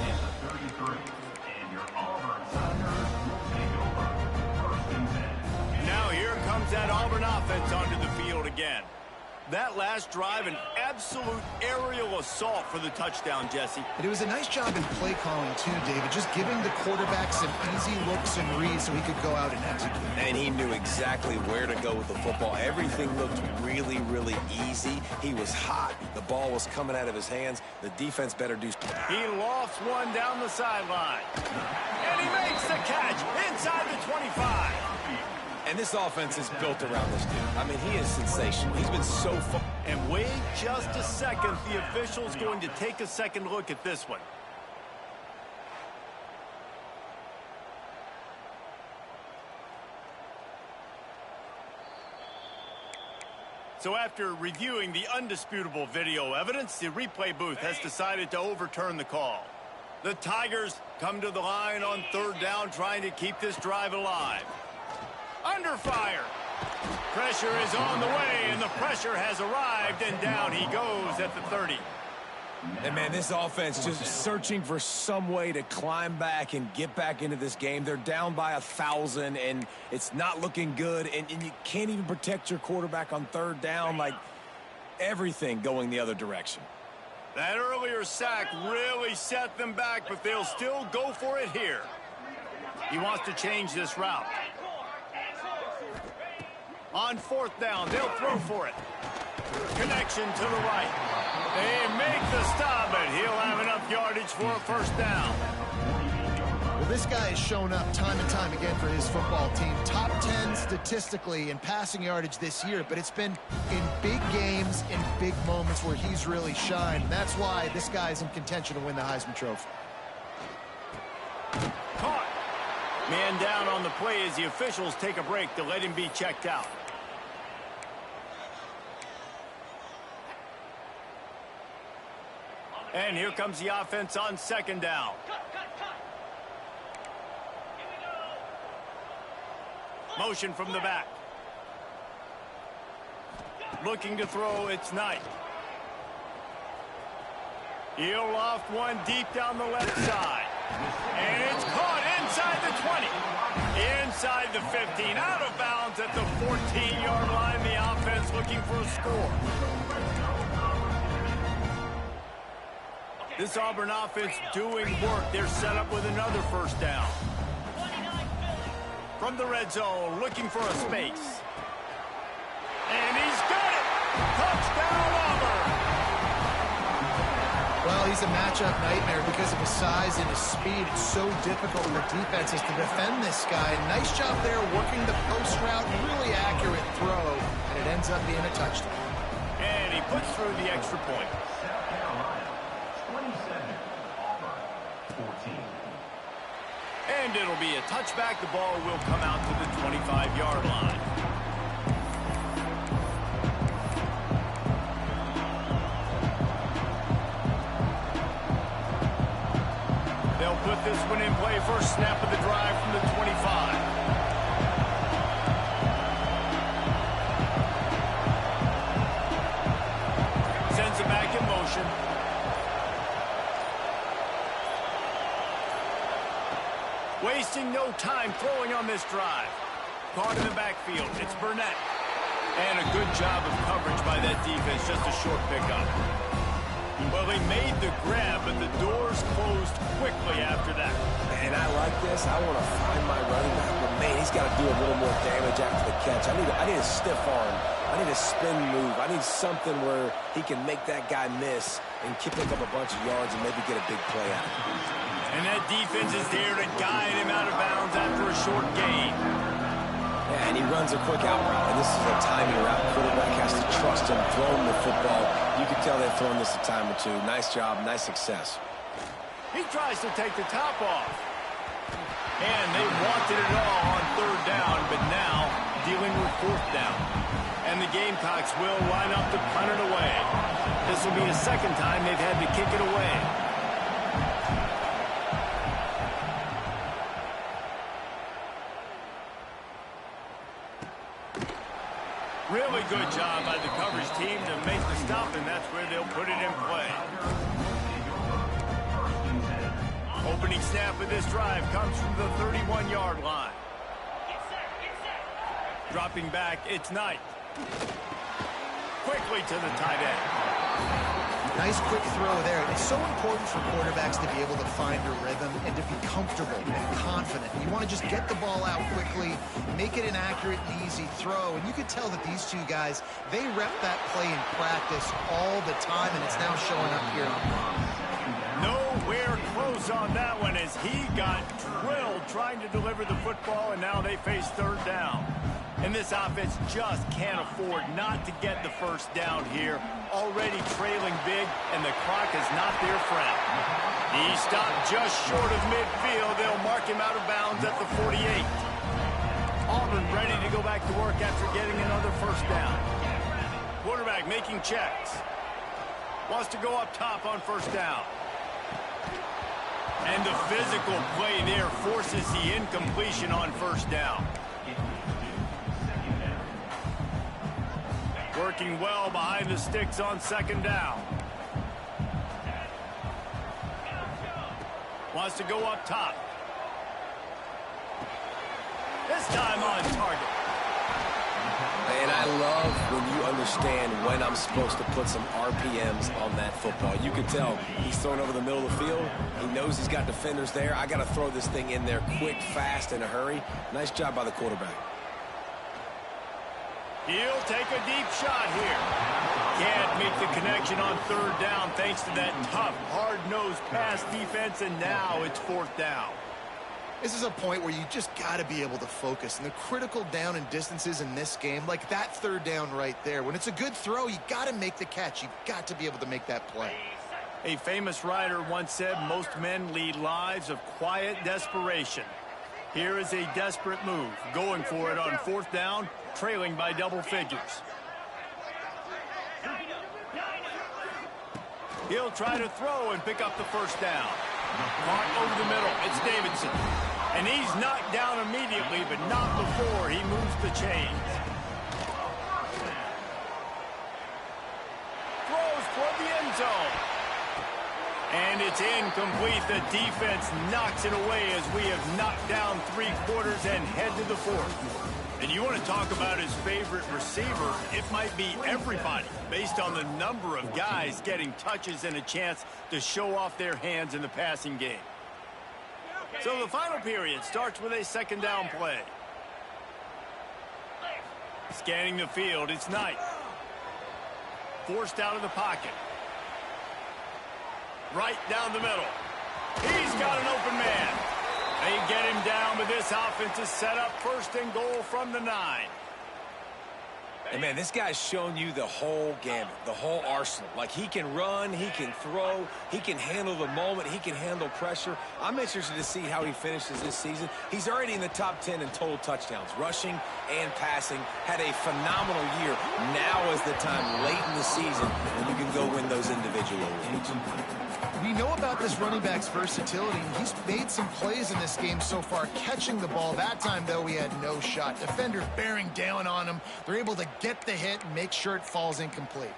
Now here comes that Auburn offense onto the field again. That last drive, an absolute aerial assault for the touchdown, Jesse. And it was a nice job in play calling, too, David, just giving the quarterback some easy looks and reads so he could go out and execute. And he knew exactly where to go with the football. Everything looked really, really easy. He was hot. The ball was coming out of his hands. The defense better do. He lofts one down the sideline. And he makes the catch inside the 25. And this offense is built around this dude. I mean, he is sensational. He's been so fun. And wait just a second. The official's going to take a second look at this one. So after reviewing the undisputable video evidence, the replay booth has decided to overturn the call. The Tigers come to the line on 3rd down, trying to keep this drive alive. Under fire. Pressure is on the way, and the pressure has arrived, and down he goes at the 30. And, man, this offense just searching for some way to climb back and get back into this game. They're down by 1,000, and it's not looking good, and you can't even protect your quarterback on 3rd down. Like, everything going the other direction. That earlier sack really set them back, but they'll still go for it here. He wants to change this route. On 4th down, they'll throw for it. Connection to the right. They make the stop, but he'll have enough yardage for a 1st down. Well, this guy has shown up time and time again for his football team. Top 10 statistically in passing yardage this year, but it's been in big games, in big moments where he's really shined. And that's why this guy's in contention to win the Heisman Trophy. Caught. Man down on the play as the officials take a break to let him be checked out. And here comes the offense on 2nd down. Motion from the back. Looking to throw, it's Knight. He'll loft one deep down the left side. And it's caught inside the 20. Inside the 15. Out of bounds at the 14-yard line. The offense looking for a score. This Auburn offense doing work. They're set up with another first down. From the red zone, looking for a space. And he's got it! Touchdown, Auburn! Well, he's a matchup nightmare because of his size and his speed. It's so difficult for defenses to defend this guy. Nice job there working the post route. Really accurate throw, and it ends up being a touchdown. And he puts through the extra point. And it'll be a touchback. The ball will come out to the 25-yard line. They'll put this one in play. First snap of the drive from the 25. Sends it back in motion. Wasting no time throwing on this drive. Caught in the backfield. It's Burnett. And a good job of coverage by that defense. Just a short pickup. Well, he made the grab, but the doors closed quickly after that. Man, I like this. I want to find my running back, but man, he's got to do a little more damage after the catch. I need a stiff arm. I need a spin move. I need something where he can make that guy miss and pick up a bunch of yards and maybe get a big play out of it. And that defense is there to guide him out of bounds after a short gain. Yeah, and he runs a quick out route, and this is a timing route. Quarterback has to trust him, throw him the football. You can tell they've thrown this a time or two. Nice job, nice success. He tries to take the top off. And they wanted it all on third down, but now dealing with fourth down. And the Gamecocks will line up to punt it away. This will be the second time they've had to kick it away. Really good job by the coverage team to make the stop, and that's where they'll put it in play. Opening snap of this drive comes from the 31-yard line. Dropping back, it's Knight. Quickly to the tight end. Nice quick throw there. It's so important for quarterbacks to be able to find a rhythm and to be comfortable and confident. You want to just get the ball out quickly, make it an accurate and easy throw. And you could tell that these two guys, they rep that play in practice all the time, and it's now showing up here on Nowhere close on that one as he got drilled trying to deliver the football, and now they face third down. And this offense just can't afford not to get the first down here. Already trailing big, and the clock is not their friend. He stopped just short of midfield. They'll mark him out of bounds at the 48. Auburn ready to go back to work after getting another first down. Quarterback making checks. Wants to go up top on first down. And the physical play there forces the incompletion on first down. Working well behind the sticks on second down. Wants to go up top. This time on target. And I love when you understand when I'm supposed to put some RPMs on that football. You can tell he's thrown over the middle of the field. He knows he's got defenders there. I got to throw this thing in there quick, fast, in a hurry. Nice job by the quarterback. He'll take a deep shot here. Can't make the connection on third down thanks to that tough, hard-nosed pass defense, and now it's fourth down. This is a point where you just got to be able to focus. And the critical down and distances in this game, like that third down right there, when it's a good throw, you got to make the catch. You've got to be able to make that play. A famous writer once said, most men lead lives of quiet desperation. Here is a desperate move, going for it on fourth down, trailing by double figures. He'll try to throw and pick up the first down. Caught over the middle, it's Davidson. And he's knocked down immediately, but not before he moves the chains. Throws for the end zone. And it's incomplete. The defense knocks it away as we have knocked down 3 quarters and head to the 4th. And you want to talk about his favorite receiver, it might be everybody, based on the number of guys getting touches and a chance to show off their hands in the passing game. So the final period starts with a 2nd down play. Scanning the field, it's Knight. Forced out of the pocket. Right down the middle. He's got an open man. They get him down, but this offense is set up 1st and goal from the 9. And, man, this guy's shown you the whole gamut, the whole arsenal. Like, he can run, he can throw, he can handle the moment, he can handle pressure. I'm interested to see how he finishes this season. He's already in the top 10 in total touchdowns, rushing and passing. Had a phenomenal year. Now is the time, late in the season, when you can go win those individual awards. We know about this running back's versatility. He's made some plays in this game so far, catching the ball. That time, though, he had no shot. Defenders bearing down on him. They're able to get the hit and make sure it falls incomplete.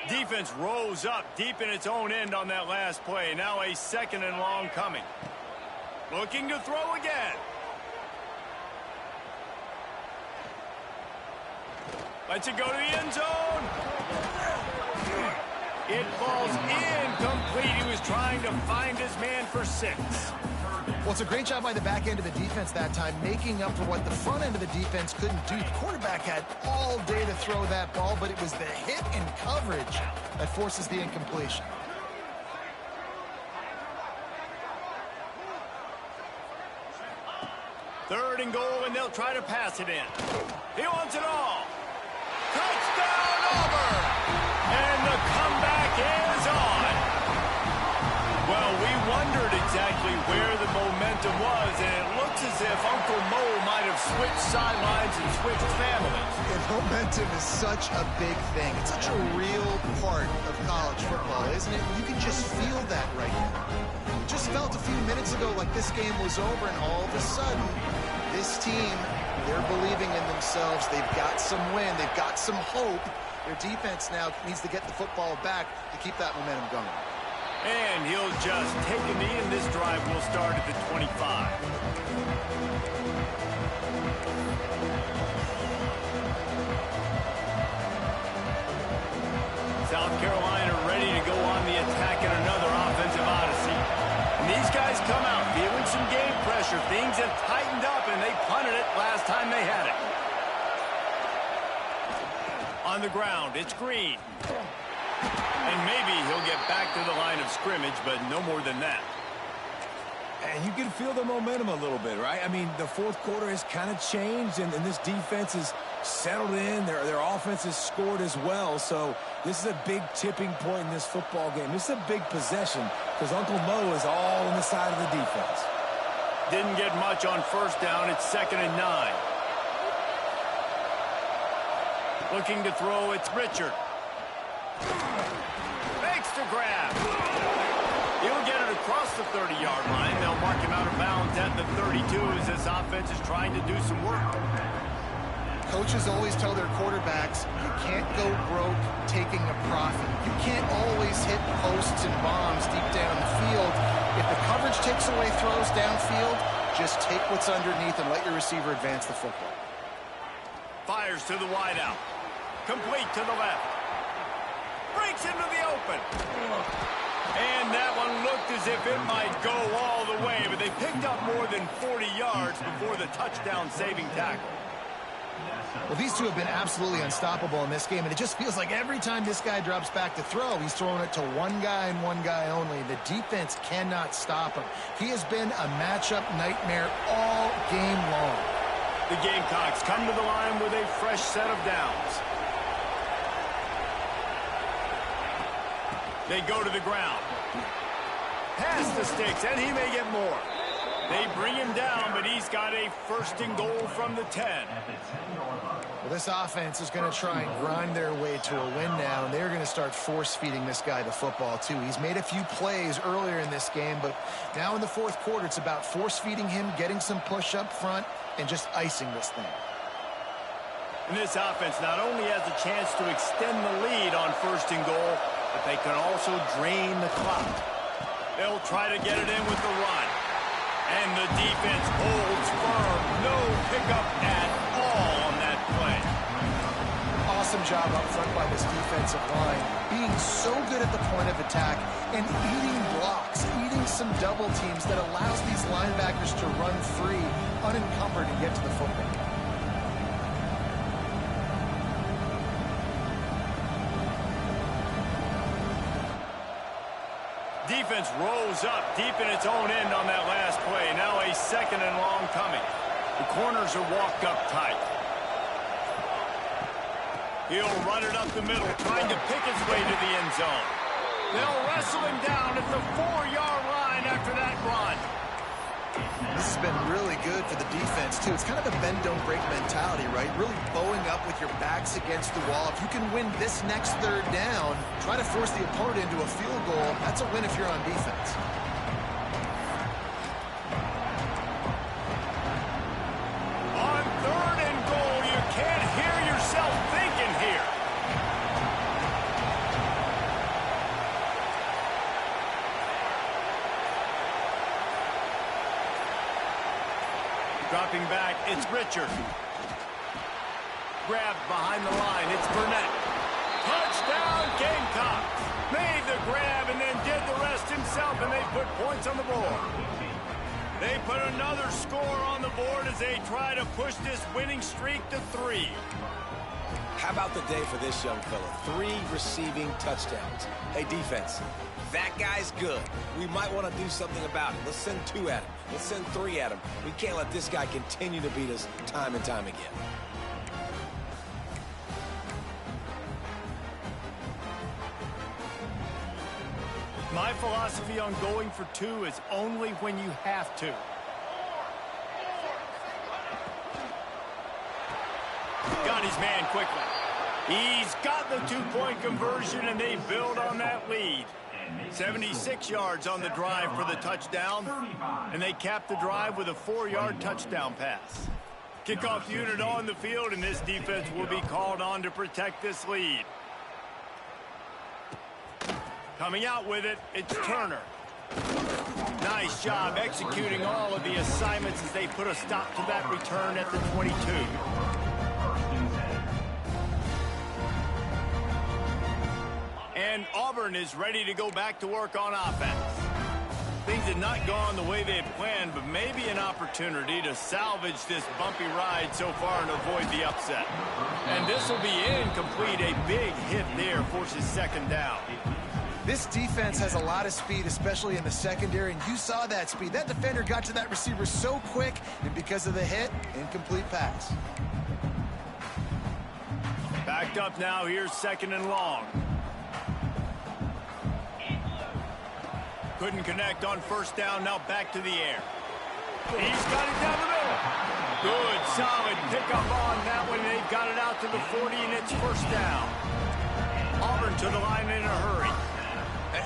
Defense rose up deep in its own end on that last play. Now a 2nd and long coming. Looking to throw again. Lets it go to the end zone. It falls incomplete. He was trying to find his man for 6. Well, it's a great job by the back end of the defense that time, making up for what the front end of the defense couldn't do. The quarterback had all day to throw that ball, but it was the hit and coverage that forces the incompletion. Third and goal, and they'll try to pass it in. He wants it all. Touchdown, Auburn! And the comeback is on. Well, we wondered exactly where the momentum was, and it looks as if Uncle Mo might have switched sidelines and switched families. And momentum is such a big thing. It's such a real part of college football, isn't it? You can just feel that right now. It just felt a few minutes ago like this game was over, and all of a sudden, this team, they're believing in themselves. They've got some wind. They've got some hope. Their defense now needs to get the football back to keep that momentum going. And he'll just take a knee, and this drive will start at the 25. South Carolina ready to go on the attack in another offensive odyssey. And these guys come out feeling some game pressure. Things have tightened up, and they punted it last time they had it. On the ground, it's Green. And maybe he'll get back to the line of scrimmage, but no more than that. And you can feel the momentum a little bit, right? I mean, the 4th quarter has kind of changed, and this defense is settled in. Their offense has scored as well. So this is a big tipping point in this football game. This is a big possession because Uncle Mo is all on the side of the defense. Didn't get much on 1st down. It's 2nd and 9. Looking to throw, it's Richard. Makes the grab. He'll get it across the 30-yard line. They'll mark him out of bounds at the 32 as this offense is trying to do some work. Coaches always tell their quarterbacks, you can't go broke taking a profit. You can't always hit posts and bombs deep down the field. If the coverage takes away throws downfield, just take what's underneath and let your receiver advance the football. Fires to the wideout. Complete to the left. Breaks into the open. And that one looked as if it might go all the way, but they picked up more than 40 yards before the touchdown-saving tackle. Well, these two have been absolutely unstoppable in this game, and it just feels like every time this guy drops back to throw, he's throwing it to one guy and one guy only. The defense cannot stop him. He has been a matchup nightmare all game long. The Gamecocks come to the line with a fresh set of downs. They go to the ground. Pass the sticks, and he may get more. They bring him down, but he's got a 1st and goal from the 10. Well, this offense is going to try and grind their way to a win now, and they're going to start force-feeding this guy the football, too. He's made a few plays earlier in this game, but now in the 4th quarter, it's about force-feeding him, getting some push up front, and just icing this thing. And this offense not only has a chance to extend the lead on 1st and goal, but they can also drain the clock. They'll try to get it in with the run. And the defense holds firm. No pickup at all on that play. Awesome job up front by this defensive line, being so good at the point of attack and eating blocks, eating some double teams that allows these linebackers to run free, unencumbered, and get to the football. Defense rolls up deep in its own end on that last play. Now a 2nd and long coming. The corners are walked up tight. He'll run it up the middle, trying to pick his way to the end zone. They'll wrestle him down at the 4-yard line after that run. This has been really good for the defense, too. It's kind of a bend-don't-break mentality, right? Really bowing up with your backs against the wall. If you can win this next 3rd down, try to force the opponent into a field goal. That's a win if you're on defense. On 3rd and goal, you can't hear yourself thinking here. Dropping back, it's Richard. Grabbed behind the line, it's Burnett. Touchdown, Gamecocks. Made the grab and then did the rest himself, and they put points on the board. They put another score on the board as they try to push this winning streak to 3. How about the day for this young fella? 3 receiving touchdowns. Hey, defense, that guy's good. We might want to do something about it. Let's send 2 at him. Let's send 3 at him. We can't let this guy continue to beat us time and time again. My philosophy on going for 2 is only when you have to. Got his man quickly. He's got the 2-point conversion, and they build on that lead. 76 yards on the drive for the touchdown, and they cap the drive with a 4-yard touchdown pass. Kickoff unit on the field, and this defense will be called on to protect this lead. Coming out with it, it's Turner. Nice job executing all of the assignments as they put a stop to that return at the 22. And Auburn is ready to go back to work on offense. Things had not gone the way they had planned, but maybe an opportunity to salvage this bumpy ride so far and avoid the upset. And this will be incomplete. A big hit there forces 2nd down. This defense has a lot of speed, especially in the secondary, and you saw that speed. That defender got to that receiver so quick, and because of the hit, incomplete pass. Backed up now, here's 2nd and long. Couldn't connect on 1st down, now back to the air. He's got it down the middle. Good, solid pickup on that one. They've got it out to the 40, and it's 1st down. Auburn to the line in a hurry.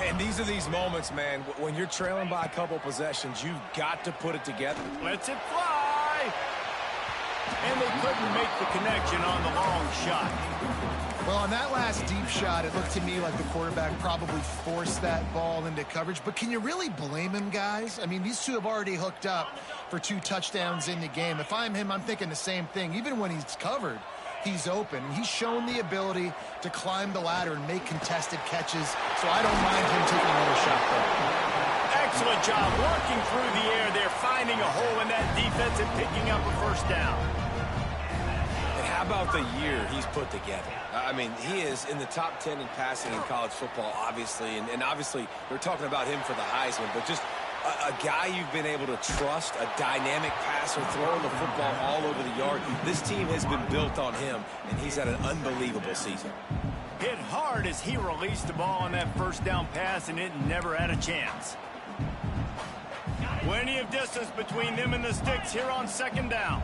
And these are these moments, man, when you're trailing by a couple possessions, you've got to put it together. Lets it fly. And they couldn't make the connection on the long shot. Well, on that last deep shot, it looked to me like the quarterback probably forced that ball into coverage. But can you really blame him, guys? I mean, these two have already hooked up for 2 touchdowns in the game. If I'm him, I'm thinking the same thing. Even when he's covered, he's open. And he's shown the ability to climb the ladder and make contested catches. So I don't mind him taking another shot there. Excellent job working through the air there, finding a hole in that defense and picking up a 1st down. And how about the year he's put together? I mean, he is in the top 10 in passing in college football, obviously. And obviously, we're talking about him for the Heisman. But just a guy you've been able to trust, a dynamic passer, throwing the football all over the yard. This team has been built on him, and he's had an unbelievable season. Hit hard as he released the ball on that 1st down pass, and it never had a chance. Plenty of distance between them and the sticks here on 2nd down.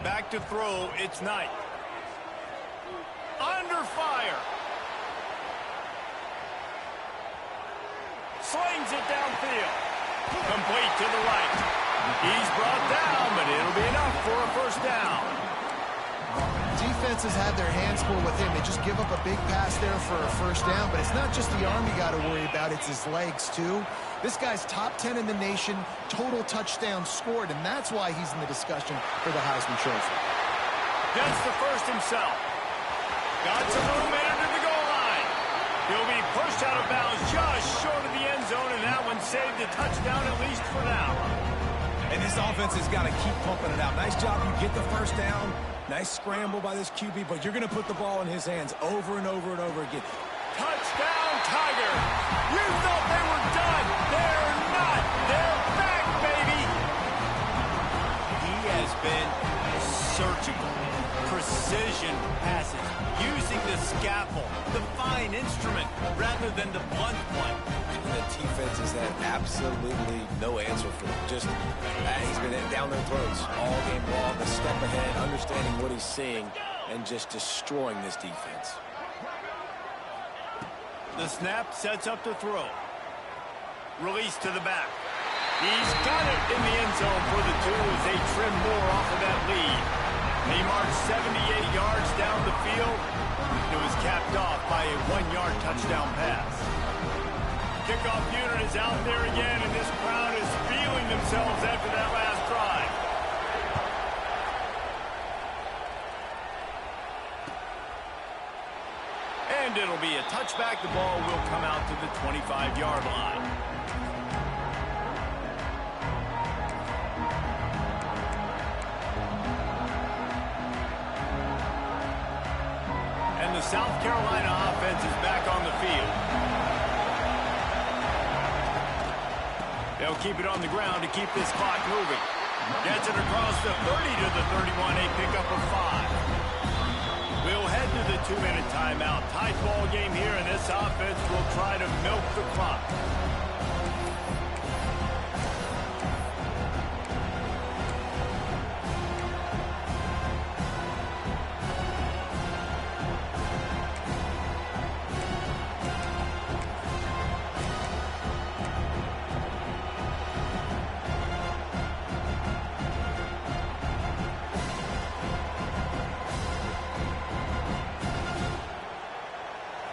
Back to throw, it's Knight. Under fire. Slings it downfield. Complete to the right. He's brought down, but it'll be enough for a 1st down. defenses have their hands full with him. They just give up a big pass there for a first down, but it's not just the arm you got to worry about, it's his legs too. This guy's top 10 in the nation, total touchdowns scored, and that's why he's in the discussion for the Heisman Trophy. Gets the first himself. Got some room into the goal line. He'll be pushed out of bounds just short of the end zone, and that one saved a touchdown at least for now. And this offense has got to keep pumping it out. Nice job. You get the first down. Nice scramble by this QB, but you're going to put the ball in his hands over and over and over again. Touchdown, Tiger. You thought they were done. They're not. They're back, baby. He has been surgical. Precision passes. Using the scalpel, the fine instrument, rather than the blunt one. The defense has had absolutely no answer for him. Just, he's been down their throats all game long. A step ahead, understanding what he's seeing, and just destroying this defense. The snap sets up the throw. Release to the back. He's got it in the end zone for the two as they trim more off of that lead. He marched 78 yards down the field. It was capped off by a 1-yard touchdown pass. Kickoff unit is out there again, and this crowd is feeling themselves after that last drive. And it'll be a touchback. The ball will come out to the 25-yard line. And the South Carolina offense is back on the field. They'll keep it on the ground to keep this clock moving. Gets it across the 30 to the 31, a pickup of 5. We'll head to the 2-minute timeout. Tight ball game here, and this offense will try to milk the clock.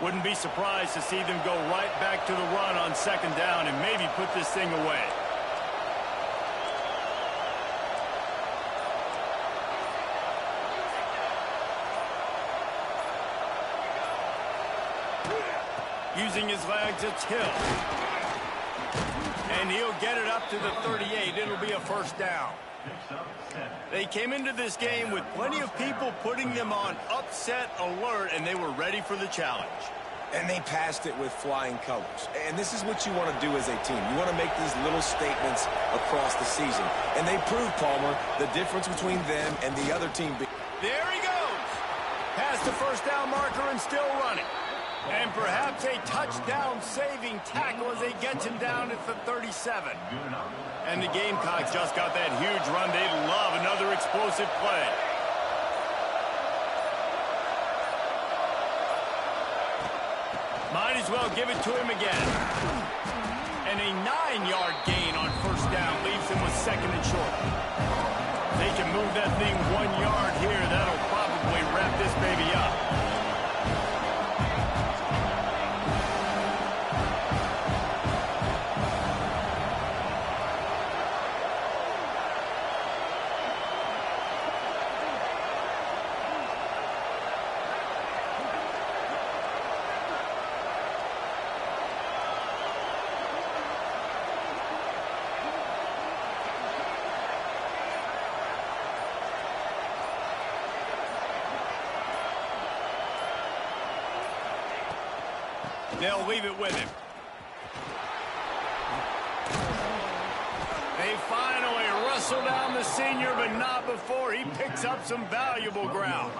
Wouldn't be surprised to see them go right back to the run on second down and maybe put this thing away. Using his legs, it's Hill. And he'll get it up to the 38. It'll be a first down. They came into this game with plenty of people putting them on upset alert, and they were ready for the challenge. And they passed it with flying colors. And this is what you want to do as a team. You want to make these little statements across the season. And they proved, Palmer, the difference between them and the other team. There he goes. Past the first down marker and still running. And perhaps a touchdown-saving tackle as they get him down at the 37. And the Gamecocks just got that huge run. They'd love another explosive play. Might as well give it to him again. And a 9-yard gain on first down leaves him with second and short. They can move that thing 1 yard here. That'll probably wrap this baby up. They'll leave it with him. They finally wrestle down the senior, but not before he picks up some valuable ground.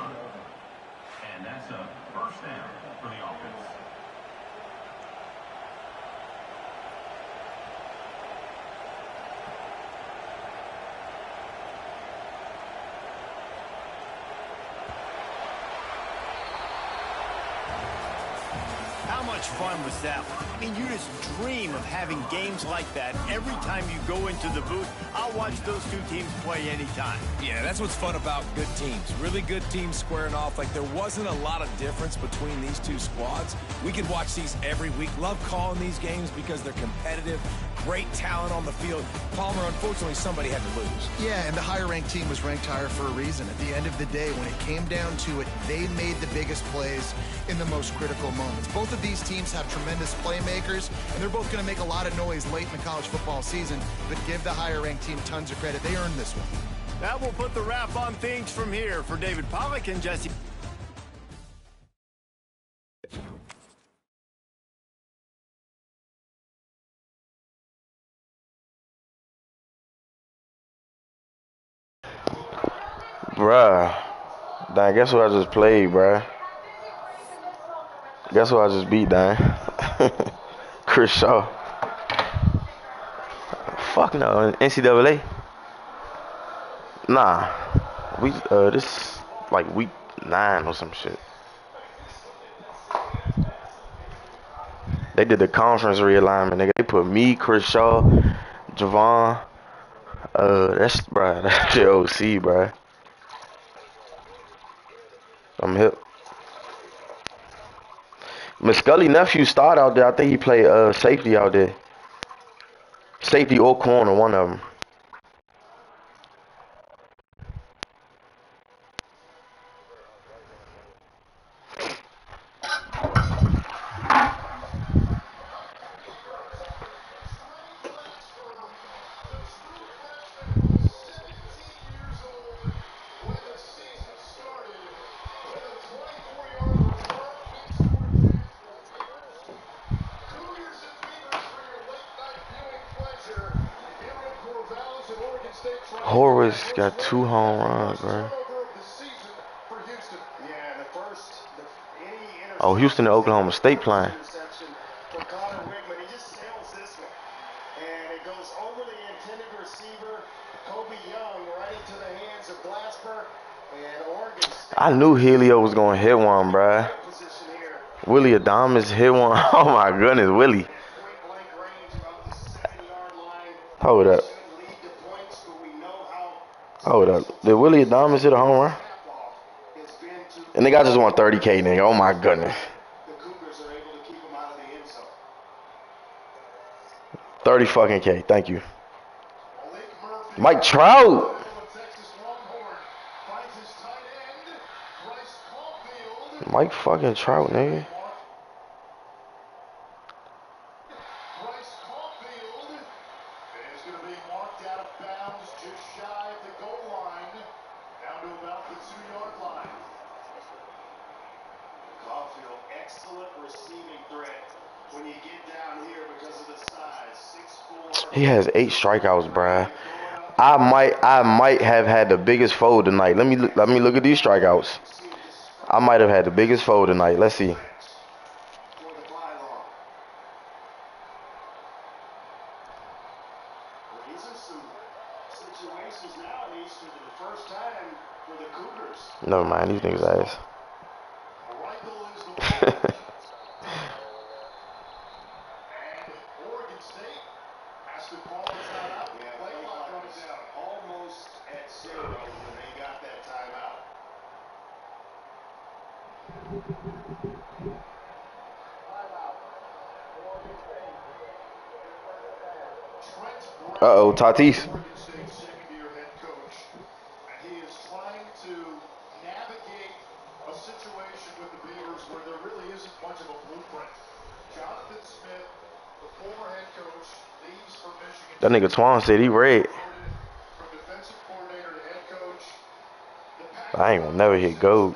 And that's a first down for the offense. How much fun was that? I mean, you just dream of having games like that every time you go into the booth. I'll watch those two teams play anytime. Yeah, that's what's fun about good teams. Really good teams squaring off. Like, there wasn't a lot of difference between these two squads. We could watch these every week. Love calling these games because they're competitive. Great talent on the field. Palmer, unfortunately, somebody had to lose. Yeah, and the higher-ranked team was ranked higher for a reason. At the end of the day, when it came down to it, they made the biggest plays in the most critical moments. Both of these teams have tremendous playmakers, and they're both going to make a lot of noise late in the college football season, but give the higher-ranked team tons of credit. They earned this one. That will put the wrap on things from here. For David Pollack and Jesse. Bruh. Dang, guess who I just played, bruh? Guess who I just beat, dang? Chris Shaw. Fuck no, NCAA. Nah. This like week 9 or some shit. They did the conference realignment, nigga. They put me, Chris Shaw, Javon. That's your OC, bruh. I'm hip. Scully nephew started out there. I think he played safety out there. Safety or corner, one of them. Horwitz got 2 home runs, bro. Oh, Houston and Oklahoma State playing. I knew Helio was going to hit one, bruh. Willie Adames hit one. Oh, my goodness, Willie. Hold up. Hold up. Did Willie Adames hit a home run? And they got just won $30K, nigga. Oh, my goodness. 30 fucking K. Thank you. Mike Trout. Mike fucking Trout, nigga. He has 8 strikeouts, bruh. I might have had the biggest fold tonight. Let me look at these strikeouts. I might have had the biggest fold tonight. Let's see. Never mind, these niggas ass. Uh-oh, Tatis. That nigga Twan said he red. I ain't gonna never hit gold.